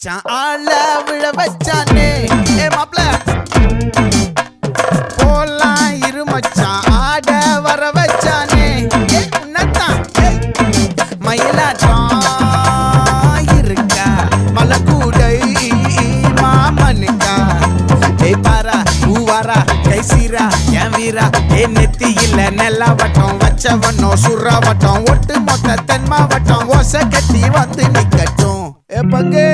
மச்சான் ஆள விழ வச்சானே ஏ மாப்ள போலாம் இரு மச்சான் ஆட வர வச்சானே ஏ உன்னதான் மயிலாட்டம் இருக்கா மலக்கூடை மாமனுக்கா ஏ பாரா ஊவாரா கைசீரா என் வீரா ஏ நெத்தி இல்ல நெல்லாவட்டம் வச்சவனோ சுறாவட்டம் ஒட்டு மொத்த தென் மாவட்டம் ஓசை கட்டி வந்து நிக்கட்டும் ஏ பங்கே